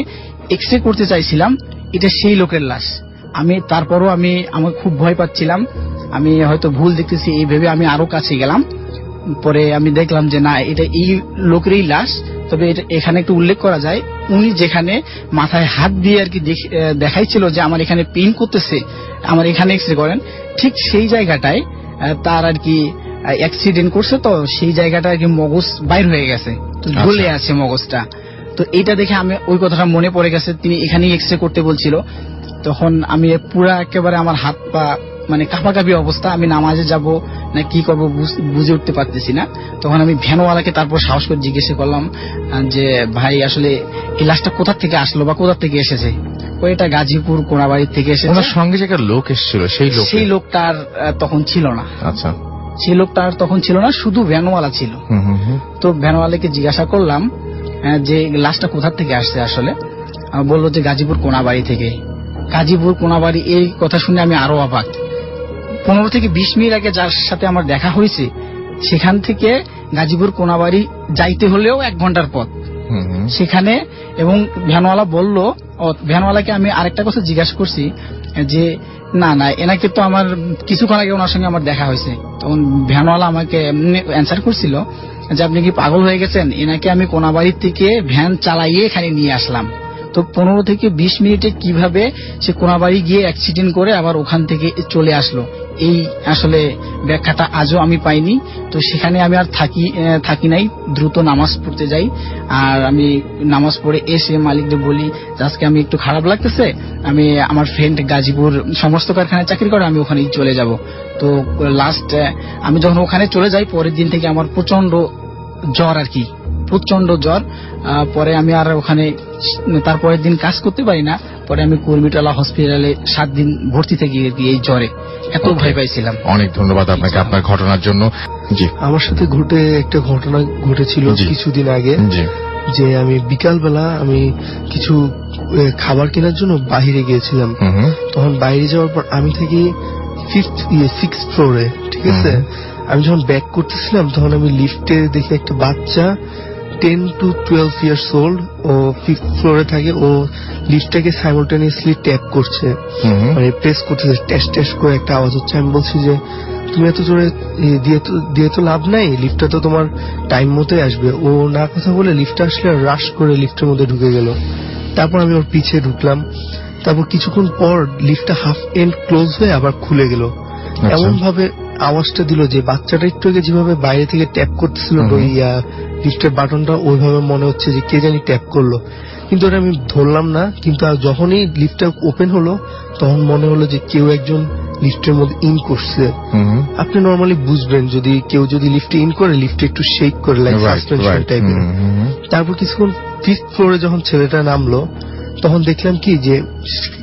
S2: এক্সরে করতে চাইছিলাম, এটা সেই লোকের লাশ। আমি তারপরও আমার খুব ভয় পাচ্ছিলাম, আমি হয়তো ভুল দেখতেছি এই ভেবে আমি আরো কাছে গেলাম। পরে আমি দেখলাম যে না, এটা এই লোকেরই লাশ। তবে এখানে একটু উল্লেখ করা যায়, উনি যেখানে মাথায় হাত দিয়ে আর কি দেখাইছিল যে আমার এখানে পেইন করতেছে, আমার এখানে এক্সরে করেন, ঠিক সেই জায়গাটায় তার আর কি অ্যাক্সিডেন্ট করছে, তো সেই জায়গাটা আর কি মগজ বাইর হয়ে গেছে, তো ঝুলে আছে মগজটা। তো এইটা দেখে আমি ওই কথাটা মনে পড়ে গেছে, তিনি এখানেই এক্সরে করতে বলছিল। তখন আমি পুরা একেবারে আমার হাত পা মানে কাঁপাকাঁপি অবস্থা, আমি নামাজে যাব না কি করব বুঝে উঠতে পারতেছি না। তখন আমি ভ্যানওয়ালাকে তারপর সাহস করে জিজ্ঞেস করলাম যে ভাই আসলে এই লাশটা কোথা থেকে আসলো বা কোথা থেকে এসেছে? ওইটা গাজীপুর কোনাবাড়ি থেকে এসেছে।
S3: ওনার সঙ্গে যে একটা লোক এসেছিল সেই
S2: লোকটা আর তখন ছিল না।
S3: আচ্ছা,
S2: সেই লোকটা আর তখন ছিল না, শুধু ভ্যানওয়ালা ছিল। তো ভ্যানওয়ালাকে জিজ্ঞাসা করলাম যে লাশটা কোথা থেকে আসছে আসলে, বললো যে গাজীপুর কোনাবাড়ি থেকে। গাজীপুর কোনাবাড়ি, এই কথা শুনে আমি আরো অবাক। 15 থেকে 20 মিনিট আগে যার সাথে আমার দেখা হয়েছে সেখান থেকে গাজীপুর কোনাবাড়ি যাইতে হলেও 1 ঘন্টার পথ সেখানে। এবং ভ্যানওয়ালা বলল, ভ্যানওয়ালাকে আমি আরেকটা কথা জিজ্ঞাসা করছি যে না এনাকে তো আমার কিছুক্ষণ আগে ওনার সঙ্গে আমার দেখা হয়েছে। তখন ভ্যানওয়ালা আমাকে অ্যান্সার করছিল যে আপনি কি পাগল হয়ে গেছেন, এনাকে আমি কোনাবাড়ি থেকে ভ্যান চালাইয়ে এখানে নিয়ে আসলাম। তো 15 থেকে 20 মিনিটে কিভাবে সে কোনাবাড়ি গিয়ে অ্যাক্সিডেন্ট করে আবার ওখান থেকে চলে আসলো, এই আসলে ব্যাখ্যাটা আজও আমি পাইনি। তো সেখানে আমি আর থাকি নাই, দ্রুত নামাজ পড়তে যাই। আর আমি নামাজ পড়ে এসে মালিককে বলি যে আজকে আমি একটু খারাপ লাগতেছে, আমি আমার ফ্রেন্ড গাজীপুর সমস্ত কারখানায় চাকরি করে, আমি ওখানেই চলে যাব। তো লাস্ট আমি যখন ওখানে চলে যাই, পরের দিন থেকে আমার প্রচন্ড জ্বর আর কি, প্রচন্ড জ্বর। পরে আমি আর ওখানে তারপরের দিন কাজ করতে পারি না, পরে আমি কুর্মিটোলা হসপিটালে 7 দিন ভর্তি থেকে এই জ্বরে এত ভয় পাইছিলাম।
S3: অনেক ধন্যবাদ আপনাকে আপনার ঘটনার জন্য। জি,
S4: আমার সাথে একটা ঘটনা ঘটেছিল
S3: জি।
S4: কিছুদিন আগে,
S3: জি,
S4: যে আমি বিকালবেলা আমি কিছু খাবার কেনার জন্য বাইরে গিয়েছিলাম। তখন বাইরে যাওয়ার পর আমি থাকি 6th ফ্লোরে, ঠিক আছে। আমি যখন ব্যাক করতেছিলাম তখন আমি লিফটে দেখি একটা বাচ্চা 10 to 12 years old, O 5th ফ্লোরে থাকে। ও লিফটটাকে সাইমultaneously ট্যাপ করছে, মানে প্রেস করতেছে, টেস্ট টেস্ট করে একটা আওয়াজ হচ্ছে। আমি বলছি যে তুমি এত জোরে দিয়ে তো লাভ নাই, লিফটটা তো তোমার টাইম মতোই আসবে। ও না কথা বলে লিফটটা আসলে রাশ করে লিফটের মধ্যে ঢুকে গেল। তারপর আমি ওর পিছে ঢুকলাম। তারপর কিছুক্ষণ পর লিফটটা হাফ এন্ড ক্লোজ হয়ে আবার খুলে গেল। এমন ভাবে আওয়াজটা দিল যে বাচ্চাটা একটু আগে যেভাবে বাইরে থেকে ট্যাপ করতেছিল লিফটের বাটনটা, ওইভাবে মনে হচ্ছে যে কে জানি ট্যাপ করলো, কিন্তু ওটা আমি ধরলাম না। কিন্তু যখনই লিফটটা ওপেন হলো তখন মনে হলো যে কেউ একজন লিফটের মধ্যে ইন করছে। আপনি নর্মালি বুঝবেন যদি কেউ লিফটে ইন করে, লিফটে একটু শেক করে, লাইক সাসপেনশন টাইপের। তারপর কিছুক্ষণ 5th ফ্লোরে যখন ছেলেটা নামলো তখন দেখলাম কি যে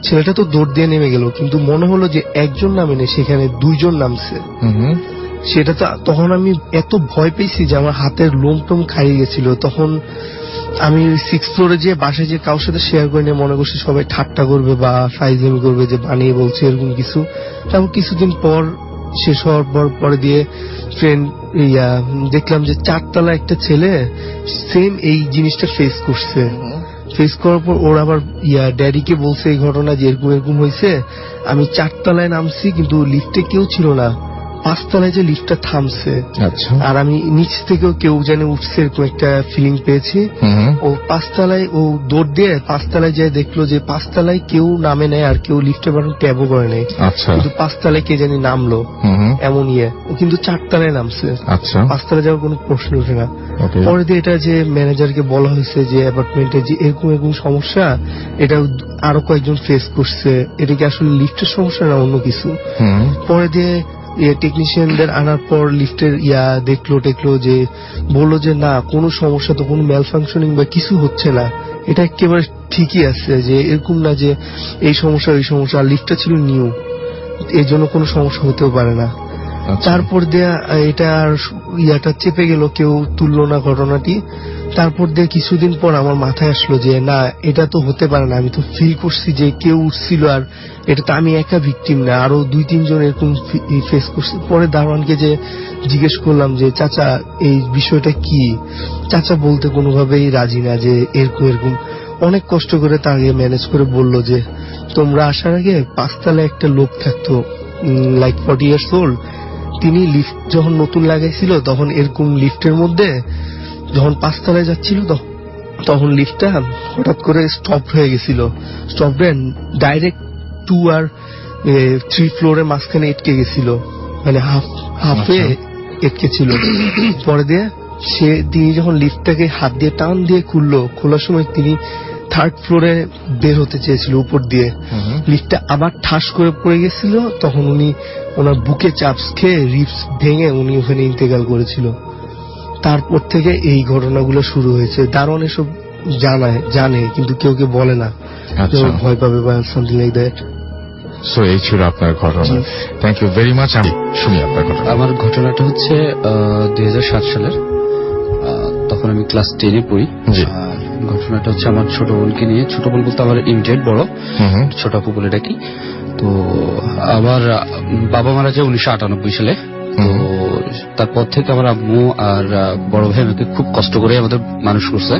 S4: ছেলেটা তো দৌড় দিয়ে নেমে গেল, কিন্তু মনে হলো যে একজন নামেনি, সেখানে 2 জন নামছে। সেটা তো তখন আমি এত ভয় পেয়েছি যে আমার হাতের লোম টোম খাইয়ে গেছিল। তখন আমি 6th ফ্লোরে যে বাসায় যে কারোর সাথে শেয়ার করে নিয়ে মনে করছি সবাই ঠাট্টা করবে বা ফাইজলামি করবে যে বানিয়ে বলছে এরকম কিছু। তারপর কিছুদিন পর শেষ হওয়ার পরে দিয়ে ফ্রেন্ড দেখলাম যে 4 তলা একটা ছেলে সেম এই জিনিসটা ফেস করছে। ফেস করার পর ওর আবার ড্যাডিকে বলছে এই ঘটনা যে এরকম এরকম হয়েছে। আমি 4 তলায় নামছি কিন্তু লিফটে কেউ ছিল না, 5 তলায় যে লিফটটা থামছে।
S3: আচ্ছা।
S4: আর আমি নিচ থেকেও কেউ জানে উঠছে এরকম একটা ফিলিং পেয়েছি। ও 5 তলায় ও দৌড় দিয়ে 5 তলায় যায়, দেখলো যে 5 তলায় কেউ নামে নাই আর কেউ লিফটের বাটন ট্যাবও করে নাই।
S3: আচ্ছা।
S4: কিন্তু 5 তলায় কে জানি নামলো এমন ও কিন্তু 4 তলায় নামছে।
S3: আচ্ছা।
S4: 5 তলায় যাওয়ার কোনো প্রশ্ন ওঠে না। পরে দিয়ে এটা যে ম্যানেজারকে বলা হয়েছে যে অ্যাপার্টমেন্টে যে এরকম এরকম সমস্যা, এটা আরো কয়েকজন ফেস করছে, এটা কি আসলে লিফটের সমস্যা না অন্য কিছু। পরে দিয়ে টেকনিশিয়ানদের আনার পর লিফটের দেখলো যে বললো যে না কোনো সমস্যা তো, কোনো ম্যাল ফাংশনিং বা কিছু হচ্ছে না, এটা একেবারে ঠিকই আছে, যে এরকম না যে এই সমস্যা ওই সমস্যা। আর লিফটটা ছিল নিউ, এর জন্য কোনো সমস্যা হতেও পারে না। তারপর দেয়া এটা আর চেপে গেল, কেউ তুললো না ঘটনাটি। তারপর দিয়ে কিছুদিন পর আমার মাথায় আসলো যে না এটা তো হতে পারে না, আমি তো ফিল করছি যে কেউ উঠছিল, আর এটা তো আমি একা ভিকটিম না, আরো 2-3 জন এরকম ফেস করছে। পরে দারোয়ানকে যে জিজ্ঞেস করলাম যে চাচা এই বিষয়টা কি, চাচা বলতে কোনোভাবেই রাজি না যে এরকম এরকম। অনেক কষ্ট করে তাকে ম্যানেজ করে বলল যে তোমরা আসার আগে 5 তলায় একটা লোক থাকতো, লাইক 40 years old। তিনি লিফট যখন নতুন লাগাইছিল তখন এরকম লিফটের মধ্যে যখন 5 তলায় যাচ্ছিল তখন লিফটটা হঠাৎ করে স্টপ হয়ে গেছিল। স্টপ হয়ে ডাইরেক্ট 2 আর 3 ফ্লোরের মাঝখানে এটকে গেছিল, মানে হাফে এটকে ছিল। পরে দিয়ে তিনি যখন লিফটটাকে হাত দিয়ে টান দিয়ে খোলার সময় তিনি 3rd ফ্লোরে বের হতে চেয়েছিল উপর দিয়ে, লিফটটা আবার ঠাস করে পড়ে গেছিল। তখন উনি ওনার বুকে চাপস খেয়ে রিপস ভেঙে উনি ওখানে ইন্তেকাল করেছিল। তারপর থেকে এই ঘটনাগুলো শুরু হয়েছে। দারোয়ান এসব জানে কিন্তু কেউ বলে না, ভয় পাবে বা সামথিং লাইক দ্যাট।
S3: সো এই ছিল আপনার ঘটনা। Thank you very much. আমি শুনি আপনার ঘটনা।
S5: আমার ঘটনাটা হচ্ছে 2007 সালের, তখন আমি ক্লাস 10-এ পড়ি। ঘটনাটা হচ্ছে আমার ছোট বোনকে নিয়ে। ছোট বোন বলতে আমার ইমিডিয়েট বড়, ছোট আপু বলে ডাকি। তো আমার বাবা মারা যায় 1998 সালে। তো তারপর থেকে আমার আম্মু আর বড় ভাই আমাকে খুব কষ্ট করে আমাদের মানুষ করছে।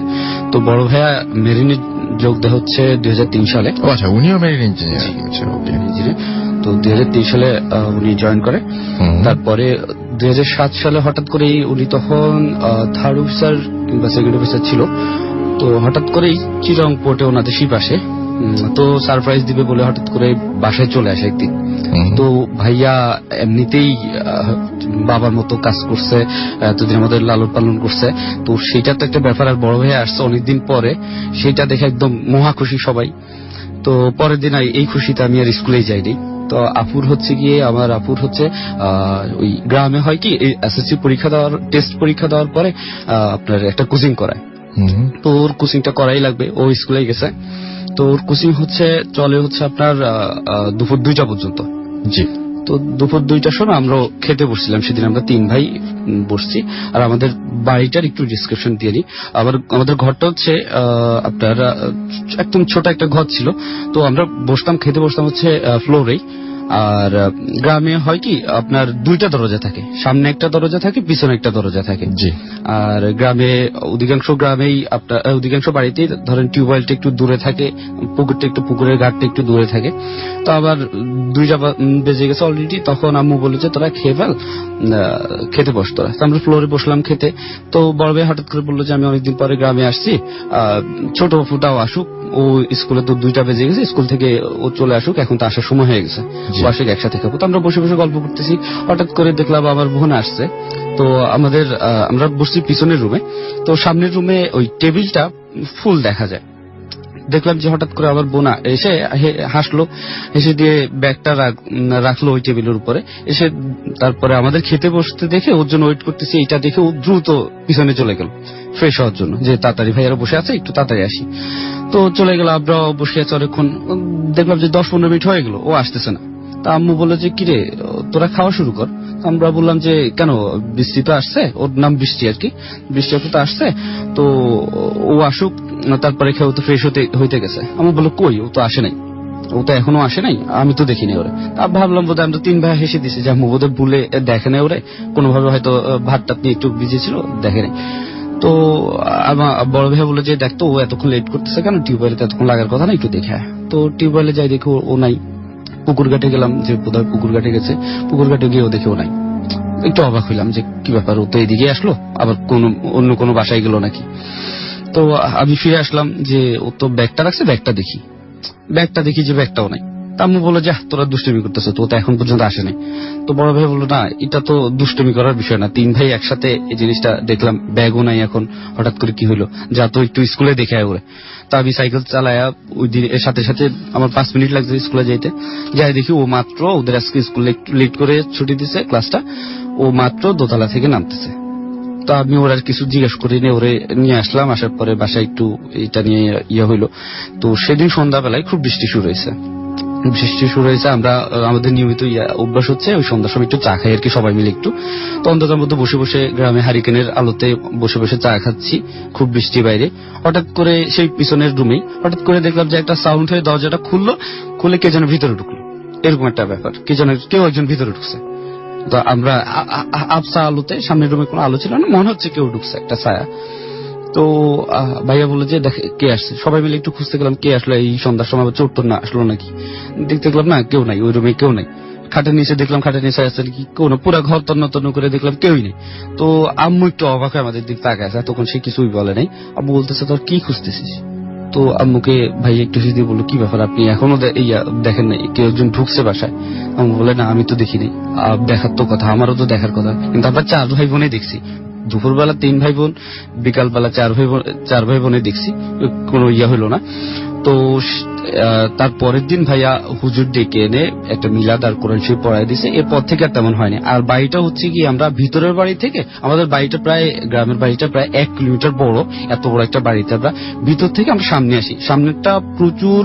S5: তো বড় ভাইয়া মেরিনে যোগ দেওয়া হচ্ছে 2003 সালে।
S3: আচ্ছা, উনিও মেরিন ইঞ্জিনিয়ার।
S5: তো 2003 সালে উনি জয়েন করে। তারপরে 2007 সালে হঠাৎ করেই উনি তখন 3rd অফিসার কিংবা 2nd অফিসার ছিল। তো হঠাৎ করেই চিরং পোর্টে ওনাদের শিপ আসে। তো সারপ্রাইজ দিবে বলে হঠাৎ করে বাসায় চলে আসে একদিন। তো ভাইয়া এমনিতেই বাবার মতো কাজ করছে, এতদিন আমাদের লালন পালন করছে। তো সেটা তো একটা ব্যাপার। আর বড় ভাইয়া আসছে অনেকদিন পরে, সেটা দেখে একদম মহা খুশি সবাই। তো পরের দিন এই খুশিতে আমি আর স্কুলেই যাইনি। তো আমার আপুর হচ্ছে ওই গ্রামে হয় কি এসএসসি পরীক্ষা দেওয়ার, টেস্ট পরীক্ষা দেওয়ার পরে আপনার একটা কোচিং করায়। তো ওর কোচিংটা করাই লাগবে, ও স্কুলে গেছে। তো ওর কোচিং চলে আপনার দুপুর 2টা পর্যন্ত।
S3: জি।
S5: তো দুপুর 2টার সময় আমরা খেতে বসছিলাম, সেদিন আমরা 3 ভাই বসছি। আর আমাদের বাড়িটার একটু ডিসক্রিপশন দিয়ে নিই। আমাদের ঘরটা আপনার একদম ছোট একটা ঘর ছিল। তো আমরা খেতে বসতাম ফ্লোরেই। আর গ্রামে হয় কি আপনার 2টা দরজা থাকে, সামনে একটা দরজা থাকে, পিছনে একটা দরজা থাকে।
S3: জি।
S5: আর গ্রামে অধিকাংশ বাড়িতেই ধরেন টিউবওয়েলটা একটু দূরে থাকে, পুকুরের ঘাটটা একটু দূরে থাকে। তো আবার 2টা বেজে গেছে অলরেডি, তখন আম্মু বলেছে তোরা খেয়ে ফেল, খেতে বস তোরা। আমরা ফ্লোরে বসলাম খেতে। তো বড় ভাই হঠাৎ করে বললো যে আমি অনেকদিন পরে গ্রামে আসছি, ছোট ফুটাও আসুক, ও স্কুলে তো 2টা বেজে গেছে, স্কুল থেকে ও চলে আসুক, এখন তো আসার সময় হয়ে গেছে, ও আসুক একসাথে খাবো। তো আমরা বসে বসে গল্প করতেছি, হঠাৎ করে দেখলাম আমার বোন আসছে। তো আমরা বসছি পিছনের রুমে। তো সামনের রুমে ওই টেবিলটা ফুল দেখা যায়। দেখলাম যে হঠাৎ করে আমার বোনা এসে হাসলো, এসে দিয়ে ব্যাগটা রাখলো ওই টেবিলের উপরে। এসে তারপরে আমাদের খেতে বসতে দেখে ওর জন্য ওয়েট করতেছি, এটা দেখে ও দ্রুত পিছনে চলে গেল ফ্রেশ হওয়ার জন্য, যে তাড়াতাড়ি ভাইয়ারা বসে আছে, একটু তাড়াতাড়ি আসি। তো চলে গেল, আমরা বসে আছি অনেকক্ষণ। দেখলাম যে 10-15 মিনিট হয়ে গেল, ও আসতেছে না। তা আম্মু বললো যে কিরে তোরা খাওয়া শুরু কর। আমরা বললাম যে কেন, বৃষ্টি তো আসছে, ওর নাম বৃষ্টি আর কি, বৃষ্টি আপু তো আসছে, তো ও আসুক, তারপরে খেয়ে তো ফ্রেশ হইতে গেছে। আমি বললো কই, ও তো আসে নাই, ও তো এখনো আসে নাই, আমি তো দেখিনি ওরে। তা ভাবলাম বোধহয় আমরা 3 ভাই হেসে দিছি যে আম্মু বোধহয় ভুলে দেখে নাই ওরে, কোনোভাবে হয়তো ভাতটা নিয়ে একটু বিজি ছিল, দেখে নাই। তো আমার বড় ভাই বলে যে দেখতো ও এতক্ষণ লেট করতেছে কেন, টিউবওয়েলে এতক্ষণ লাগার কথা না, একটু দেখে। তো টিউবওয়েলে যাই দেখি ও নাই। পুকুর ঘাটে গেলাম, যে বোধহয় পুকুর ঘাটে গেছে, পুকুর ঘাটে গিয়েও দেখি ও নাই। একটু অবাক হইলাম যে কি ব্যাপার, ও তো এদিকে আসলো, আবার অন্য কোনো বাসায় গেল নাকি। তো আমি ফিরে আসলাম, যে ও তো ব্যাগটা রাখছে, ব্যাগটা দেখি যে ব্যাগটাও নাই। আম্মু বললো যা তোরা দুষ্টুমি করতেছো, তো এখন পর্যন্ত আসে নাই। তো বড় ভাই বললো না, এটা তো দুষ্টুমি করার বিষয় না, 3 ভাই একসাথে এই জিনিসটা দেখলাম, ব্যাগও নাই, এখন হঠাৎ করে কি হলো, যা তো একটু স্কুলে দেখে আয় ওরে। তা আমি সাইকেল চালায়া ওই দিন এর সাথে সাথে আমার 5 মিনিট লাগছে স্কুলে যাইতে, যাই দেখি ও মাত্র, ওদের আজকে স্কুলে একটু লেট করে ছুটি দিছে ক্লাসটা, ও মাত্র দোতলা থেকে নামতেছে। তো আমি ওরা কিছু জিজ্ঞেস করি নিয়ে ওরে নিয়ে আসলাম। আসার পরে বাসায় একটু এটা নিয়ে হইলো। তো সেদিন সন্ধ্যাবেলায় খুব বৃষ্টি শুরু হয়েছে। আমরা আমাদের নিয়মিত অভ্যাস হচ্ছে ওই সন্ধ্যার সময় একটু চা খাই আর কি, সবাই মিলে একটু। তো অন্ধকার মধ্যে বসে বসে গ্রামে হারিকেনের আলোতে বসে বসে চা খাচ্ছি, খুব বৃষ্টি বাইরে। হঠাৎ করে সেই পিছনের রুমেই হঠাৎ করে দেখলাম যে একটা সাউন্ড হয়ে দরজাটা খুলে কে যেন ভিতরে ঢুকলো, এরকম একটা ব্যাপার, কেউ একজন ভিতরে ঢুকছে। তো আমরা আবসা আলোতে, সামনের রুমে কোনো আলো ছিল না, মনে হচ্ছে কেউ ঢুকছে, একটা ছায়া। তো ভাইয়া বলে যে দেখে কে আসছে, সবাই মিলে একটু খুঁজতে গেলাম কে আসলো এই সন্ধ্যার সময়, চোর টোর না আসলো নাকি। দেখতে গেলাম না, কেউ নাই ওই রুমে, কেউ নাই। খাটের নিচে দেখলাম, খাটের নিচে আসছে কি কেউ না, পুরো ঘর তন্ন করে দেখলাম কেউই নেই। তো আম্মু একটু অবাক হয় আমাদের দিক তাকায় আছে, তখন সে কিছুই বলে নাই। আম্মু বলতেছে তোর কি খুঁজতেছিস। তো আম্মুকে ভাই একটু দিয়ে বললো কি ব্যাপার, আপনি এখনো দেখেন নাই, কেউ একজন ঢুকছে বাসায়। আম্মু বলে না আমি তো দেখিনি। দেখার তো কথা, আমারও তো দেখার কথা, কিন্তু আমরা 4 ভাই বোনে দেখছি। দুপুরবেলা 3 ভাই বোন, বিকালবেলা 4 ভাই বোনে দেখছি, কোনো হইলো না। তো তারপরের দিন ভাইয়া হুজুর ডেকে এনে একটা মিলাদ আর কোরআন শরীফ পড়ায় দিছে। এরপর থেকে আর তেমন হয়নি। আর বাড়িটা হচ্ছে কি, আমরা ভিতরের বাড়ি থেকে, আমাদের বাড়িটা প্রায়, গ্রামের বাড়িটা প্রায় 1 কিলোমিটার বড়, এত বড় একটা বাড়িতে আমরা ভিতর থেকে আমরা সামনে আসি। সামনেটা প্রচুর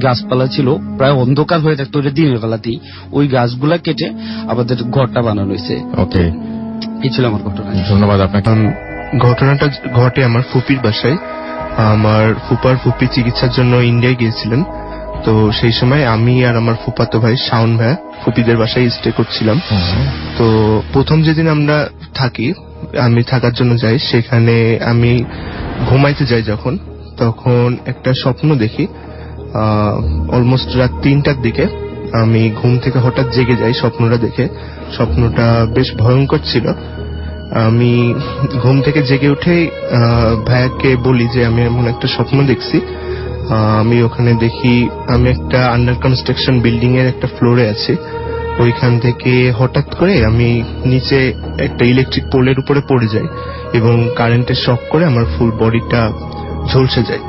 S5: গাছপালা ছিল, প্রায় অন্ধকার হয়ে থাকতো দিনের বেলাতেই। ওই গাছগুলা কেটে আমাদের ঘরটা বানানো হয়েছে।
S3: ওকে,
S5: এই ছিল আমার ঘটনা।
S3: ধন্যবাদ আপনাকে।
S4: ঘটনাটা ঘটে আমার ফুপির বাসায়। আমার ফুপি চিকিৎসার জন্য ইন্ডিয়ায় গিয়েছিলেন। তো সেই সময় আমি আর আমার ফুপাতো ভাই শাওন ভাই ফুপিদের বাসায় স্টে করছিলাম। তো প্রথম যেদিন আমরা আমি থাকার জন্য যাই, সেখানে আমি ঘুমাইতে যাই যখন, তখন একটা স্বপ্ন দেখি। অলমোস্ট রাত 3টার দিকে আমি ঘুম থেকে হঠাৎ জেগে যাই স্বপ্নটা দেখে। স্বপ্নটা বেশ ভয়ঙ্কর ছিল। আমি ঘুম থেকে জেগে উঠে ভাইয়াকে বলি যে আমি এমন একটা স্বপ্ন দেখছি। আমি ওখানে দেখি আমি একটা আন্ডার কনস্ট্রাকশন বিল্ডিং এর একটা ফ্লোরে আছি। ওইখান থেকে হঠাৎ করে আমি নিচে একটা ইলেকট্রিক পোলের উপরে পড়ে যাই এবং কারেন্টের শক করে আমার ফুল বডিটা ঝলসে যায়।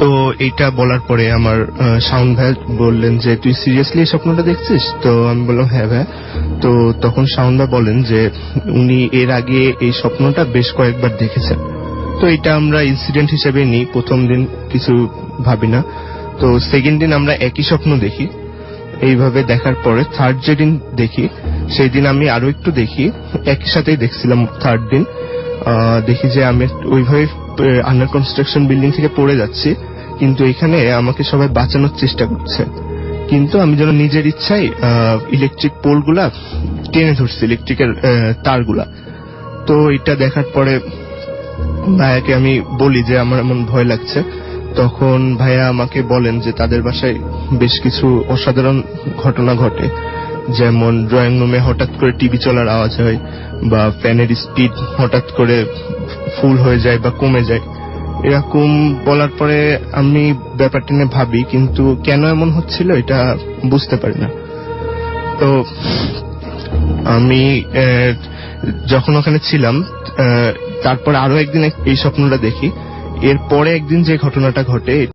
S4: তো এইটা বলার পরে আমার শাওন ভাই বললেন যে তুই সিরিয়াসলি এই স্বপ্নটা দেখছিস? তো আমি বললাম হ্যাঁ ভাই। তো তখন শাওন ভাই বলেন যে উনি এর আগে এই স্বপ্নটা বেশ কয়েকবার দেখেছেন। তো এটা আমরা ইনসিডেন্ট হিসেবে নিই, প্রথম দিন কিছু ভাবি না। তো সেকেন্ড দিন আমরা একই স্বপ্ন দেখি। এইভাবে দেখার পরে থার্ড যেদিন দেখি সেই দিন আমি আরো একটু দেখি, একই সাথেই দেখছিলাম। থার্ড দিন দেখি যে আমি ওইভাবে আন্ডার কনস্ট্রাকশন বিল্ডিং থেকে পড়ে যাচ্ছি, কিন্তু এখানে আমাকে সবাই বাঁচানোর চেষ্টা করছে, কিন্তু আমি যেন নিজের ইচ্ছায় ইলেকট্রিক পোলগুলা টেনে ধরছি, ইলেকট্রিকের তারগুলা। তো এটা দেখার পরে ভাইয়াকে আমি বলি যে আমার এমন ভয় লাগছে। তখন ভাইয়া আমাকে বলেন যে তাদের বাসায় বেশ কিছু অসাধারণ ঘটনা ঘটে, যেমন ড্রয়িং রুমে হঠাৎ করে টিভি চলার আওয়াজ হয়, বা ফ্যানের স্পিড হঠাৎ করে ফুল হয়ে যায় বা কমে যায়। এরকম বলার পরে আমি ব্যাপারটা নিয়ে ভাবি, কিন্তু কেন এমন হচ্ছিল এটা বুঝতে পারি না। তো আমি যখন ওখানে ছিলাম তারপর আরো একদিন এই স্বপ্নটা দেখি। এরপরে একদিন যে ঘটনাটা ঘটে